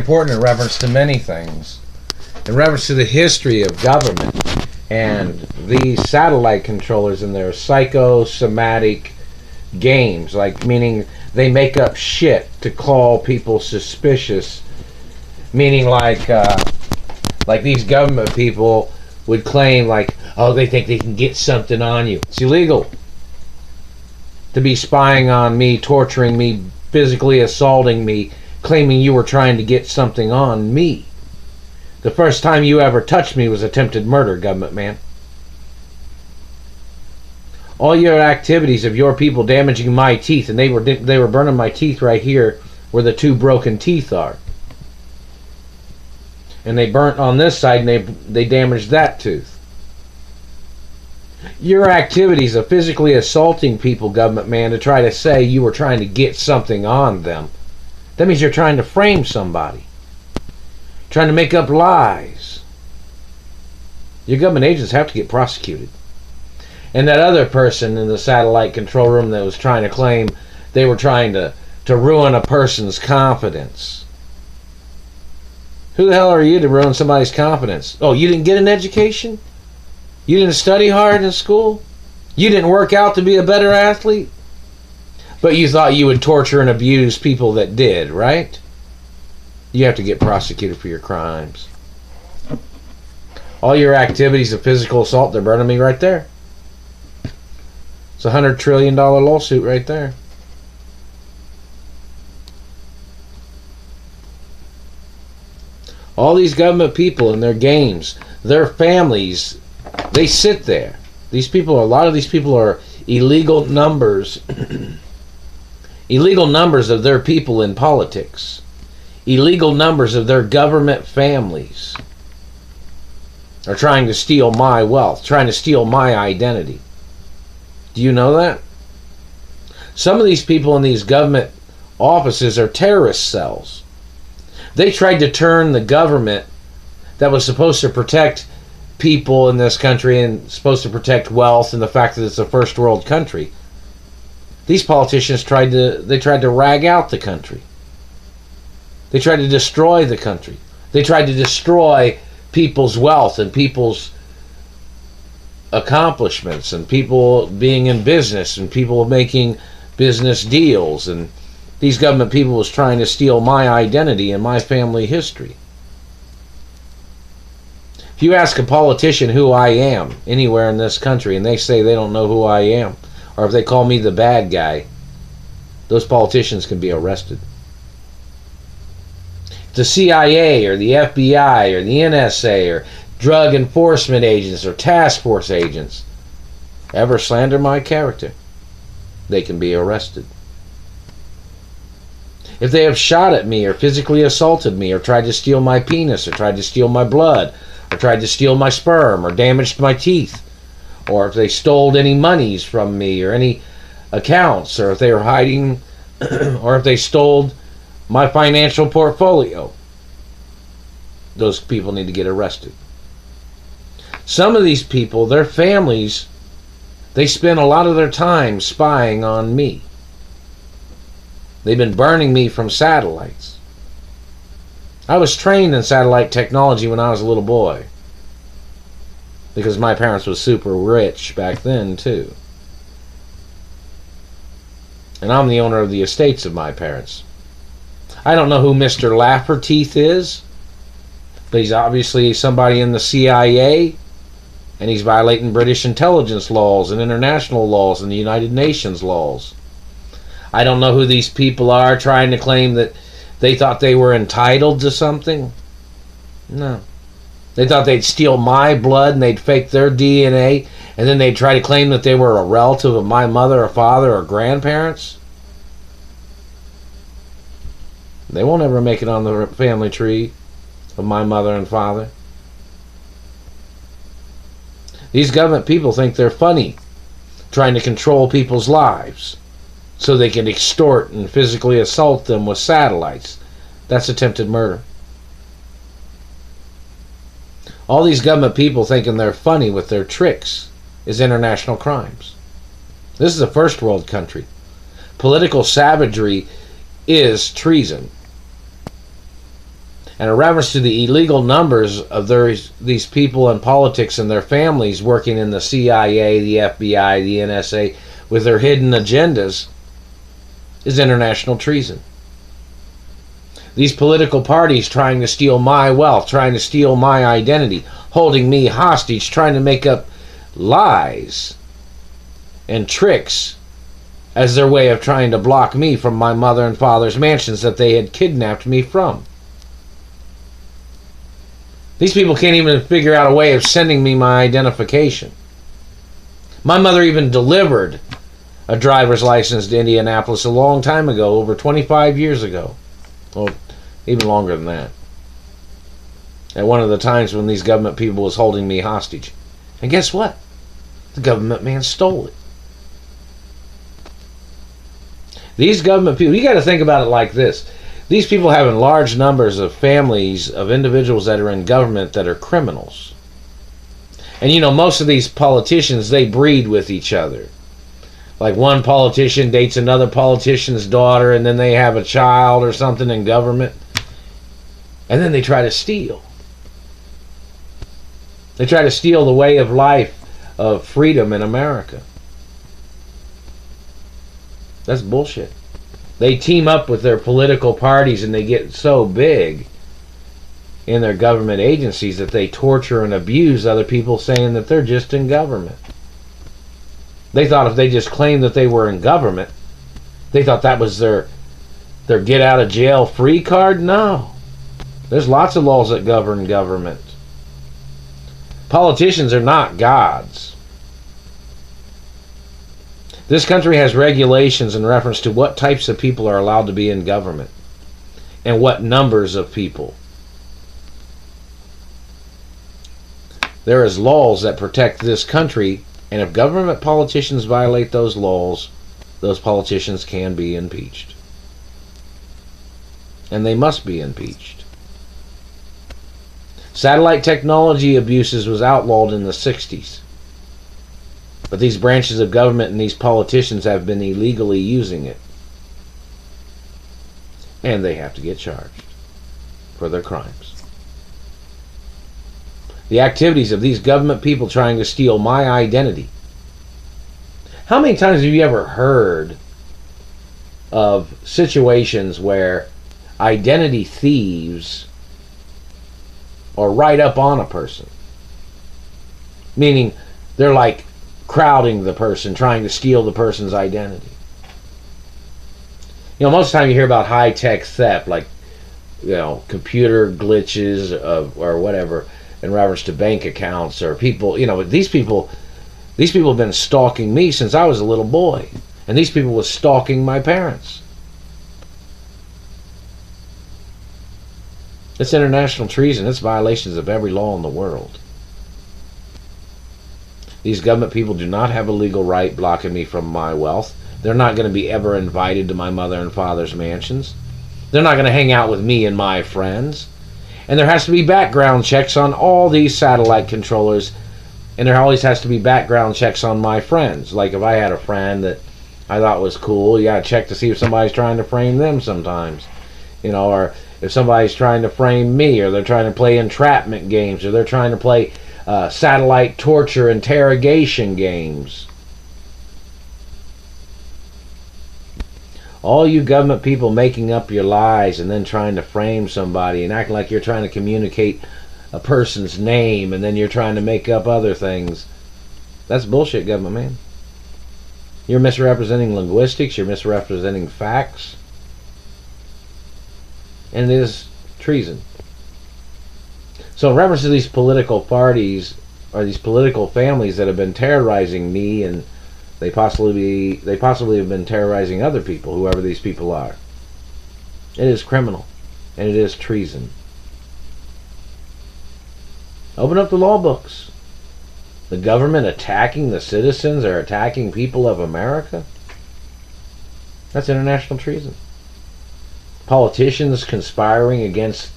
important in reference to many things. In reference to the history of government and these satellite controllers and their psychosomatic games, like meaning they make up shit to call people suspicious, meaning like these government people would claim like, oh, they think they can get something on you. It's illegal to be spying on me, torturing me, physically assaulting me, claiming you were trying to get something on me. The first time you ever touched me was attempted murder, government man. All your activities of your people damaging my teeth, and they were burning my teeth right here where the two broken teeth are. And they burnt on this side and they damaged that tooth. Your activities of physically assaulting people, government man, to try to say you were trying to get something on them. That means you're trying to frame somebody. Trying to make up lies. Your government agents have to get prosecuted. And that other person in the satellite control room that was trying to claim they were trying to ruin a person's confidence. Who the hell are you to ruin somebody's confidence? Oh, you didn't get an education? You didn't study hard in school? You didn't work out to be a better athlete? But you thought you would torture and abuse people that did, right? You have to get prosecuted for your crimes. All your activities of physical assault, they're burning me right there. It's a $100 trillion lawsuit right there. All these government people and their games, their families, they sit there. A lot of these people are illegal numbers. Illegal numbers of their people in politics. Illegal numbers of their government families are trying to steal my wealth, trying to steal my identity. Do you know that? Some of these people in these government offices are terrorist cells. They tried to turn the government that was supposed to protect people in this country and supposed to protect wealth and the fact that it's a first world country. These politicians tried to rag out the country. They tried to destroy the country. They tried to destroy people's wealth and people's accomplishments and people being in business and people making business deals. And these government people was trying to steal my identity and my family history. If you ask a politician who I am anywhere in this country and they say they don't know who I am, or if they call me the bad guy, those politicians can be arrested. If the CIA or the FBI or the NSA or drug enforcement agents or task force agents ever slander my character, they can be arrested. If they have shot at me or physically assaulted me or tried to steal my penis or tried to steal my blood or tried to steal my sperm or damaged my teeth, or if they stole any monies from me or any accounts, or if they were hiding or if they stole my financial portfolio, those people need to get arrested. Some of these people, their families, they spend a lot of their time spying on me. They've been burning me from satellites. I was trained in satellite technology when I was a little boy, because my parents were super rich back then too. And I'm the owner of the estates of my parents. I don't know who Mr. Lafferteeth is, but he's obviously somebody in the CIA, and he's violating British intelligence laws and international laws and the United Nations laws. I don't know who these people are trying to claim that they thought they were entitled to something. No. They thought they'd steal my blood and they'd fake their DNA, and then they'd try to claim that they were a relative of my mother or father or grandparents. They won't ever make it on the family tree of my mother and father. These government people think they're funny, trying to control people's lives so they can extort and physically assault them with satellites. That's attempted murder. All these government people thinking they're funny with their tricks is international crimes. This is a first world country. Political savagery is treason. and a reference to the illegal numbers of these people in politics and their families working in the CIA, the FBI, the NSA with their hidden agendas is international treason. These political parties trying to steal my wealth, trying to steal my identity, holding me hostage, trying to make up lies and tricks as their way of trying to block me from my mother and father's mansions that they had kidnapped me from. These people can't even figure out a way of sending me my identification. My mother even delivered a driver's license to Indianapolis a long time ago, over 25 years ago. Well, even longer than that. At one of the times when these government people was holding me hostage. And guess what? The government man stole it. These government people, you got to think about it like this. These people have in large numbers of families of individuals that are in government that are criminals. And you know, most of these politicians, they breed with each other. Like one politician dates another politician's daughter, and then they have a child or something in government. And then they try to steal. They try to steal the way of life of freedom in America. That's bullshit. They team up with their political parties and they get so big in their government agencies that they torture and abuse other people saying that they're just in government. They thought if they just claimed that they were in government, they thought that was their get out of jail free card. No. There's lots of laws that govern government. Politicians are not gods. This country has regulations in reference to what types of people are allowed to be in government and what numbers of people. There is laws that protect this country, and if government politicians violate those laws, those politicians can be impeached. And they must be impeached. Satellite technology abuses was outlawed in the 60s. But these branches of government and these politicians have been illegally using it. And they have to get charged for their crimes. The activities of these government people trying to steal my identity. How many times have you ever heard of situations where identity thieves are right up on a person? Meaning they're like crowding the person, trying to steal the person's identity. You know, most of the time you hear about high-tech theft, like, you know, computer glitches or whatever in reference to bank accounts or people. You know, these people have been stalking me since I was a little boy, and these people were stalking my parents. It's international treason. It's violations of every law in the world. These government people do not have a legal right blocking me from my wealth. They're not going to be ever invited to my mother and father's mansions. They're not going to hang out with me and my friends. And there has to be background checks on all these satellite controllers. And there always has to be background checks on my friends. Like if I had a friend that I thought was cool, you got to check to see if somebody's trying to frame them sometimes. You know, or if somebody's trying to frame me, or they're trying to play entrapment games, or they're trying to play satellite torture interrogation games. All you government people making up your lies and then trying to frame somebody and acting like you're trying to communicate a person's name and then you're trying to make up other things. That's bullshit, government man. You're misrepresenting linguistics, you're misrepresenting facts, and it is treason. So in reference to these political parties or these political families that have been terrorizing me, and they possibly have been terrorizing other people, whoever these people are, it is criminal and it is treason. Open up the law books. The government attacking the citizens or attacking people of America? That's international treason. Politicians conspiring against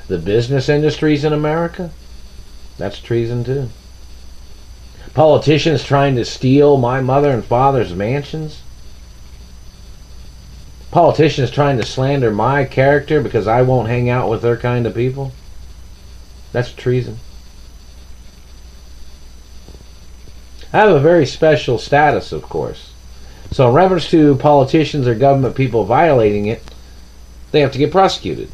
the business industries in America? That's treason too. Politicians trying to steal my mother and father's mansions? Politicians trying to slander my character because I won't hang out with their kind of people? That's treason. I have a very special status, of course. So in reference to politicians or government people violating it, they have to get prosecuted.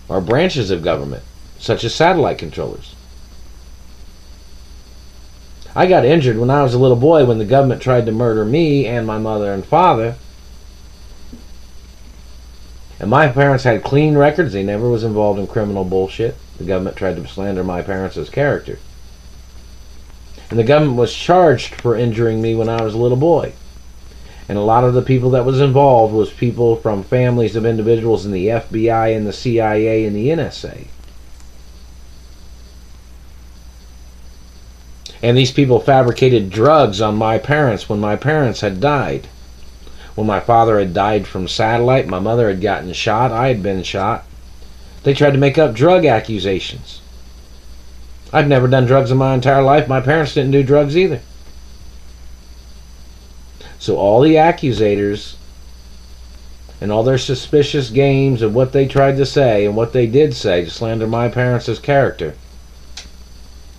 Or branches of government, such as satellite controllers. I got injured when I was a little boy when the government tried to murder me and my mother and father. And my parents had clean records. They never was involved in criminal bullshit. The government tried to slander my parents' character. And the government was charged for injuring me when I was a little boy. And a lot of the people that was involved was people from families of individuals in the FBI and the CIA and the NSA. And these people fabricated drugs on my parents when my parents had died. When my father had died from satellite, my mother had gotten shot, I had been shot. They tried to make up drug accusations. I've never done drugs in my entire life. My parents didn't do drugs either. So all the accusators and all their suspicious games of what they tried to say and what they did say to slander my parents' character,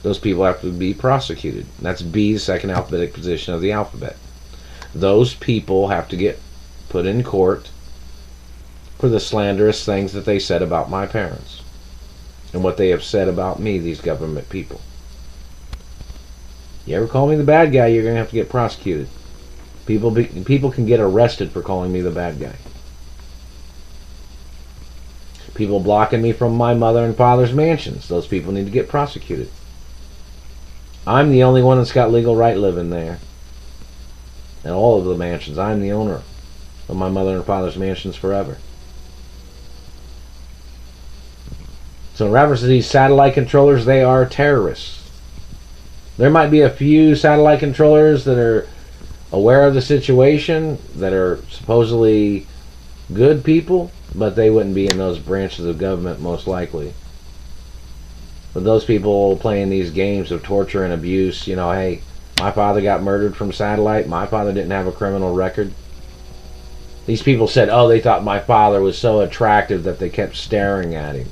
those people have to be prosecuted. That's B, the second alphabetic position of the alphabet. Those people have to get put in court for the slanderous things that they said about my parents and what they have said about me, these government people. You ever call me the bad guy, you're going to have to get prosecuted. People can get arrested for calling me the bad guy. People blocking me from my mother and father's mansions, those people need to get prosecuted. I'm the only one that's got legal right living there. And all of the mansions, I'm the owner of my mother and father's mansions forever. So in reference to these satellite controllers, they are terrorists. There might be a few satellite controllers that are aware of the situation, that are supposedly good people, but they wouldn't be in those branches of government most likely. But those people playing these games of torture and abuse, you know, hey, my father got murdered from satellite, my father didn't have a criminal record. These people said, oh, they thought my father was so attractive that they kept staring at him,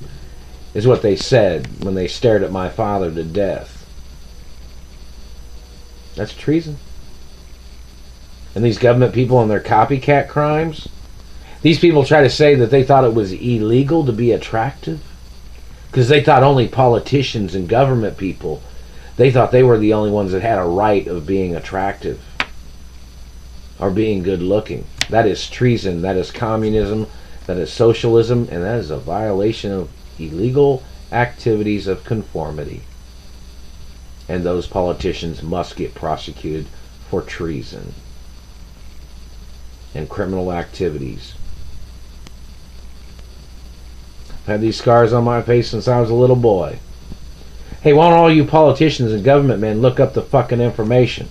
is what they said when they stared at my father to death. That's treason. And these government people and their copycat crimes, these people try to say that they thought it was illegal to be attractive because they thought only politicians and government people, they thought they were the only ones that had a right of being attractive or being good looking. That is treason. That is communism. That is socialism. And that is a violation of illegal activities of conformity. And those politicians must get prosecuted for treason and criminal activities. I've had these scars on my face since I was a little boy. Hey, why don't all you politicians and government men look up the fucking information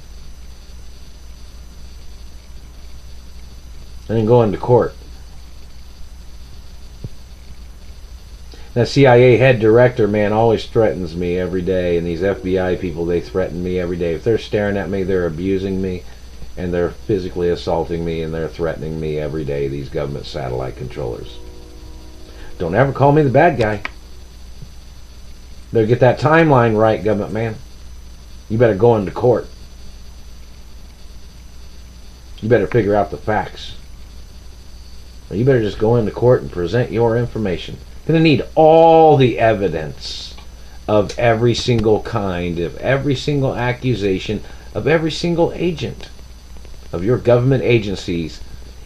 and then go into court? That CIA head director, man, always threatens me every day, and these FBI people, they threaten me every day. If they're staring at me, they're abusing me, and they're physically assaulting me, and they're threatening me every day, these government satellite controllers. Don't ever call me the bad guy. Better get that timeline right, government man. You better go into court. You better figure out the facts. Or you better just go into court and present your information. You're going to need all the evidence of every single kind, of every single accusation, of every single agent of your government agencies,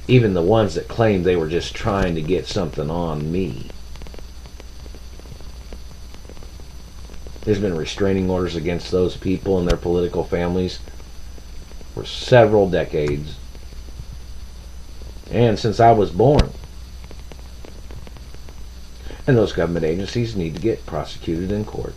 even the ones that claim they were just trying to get something on me. There's been restraining orders against those people and their political families for several decades. And since I was born. And those government agencies need to get prosecuted in court.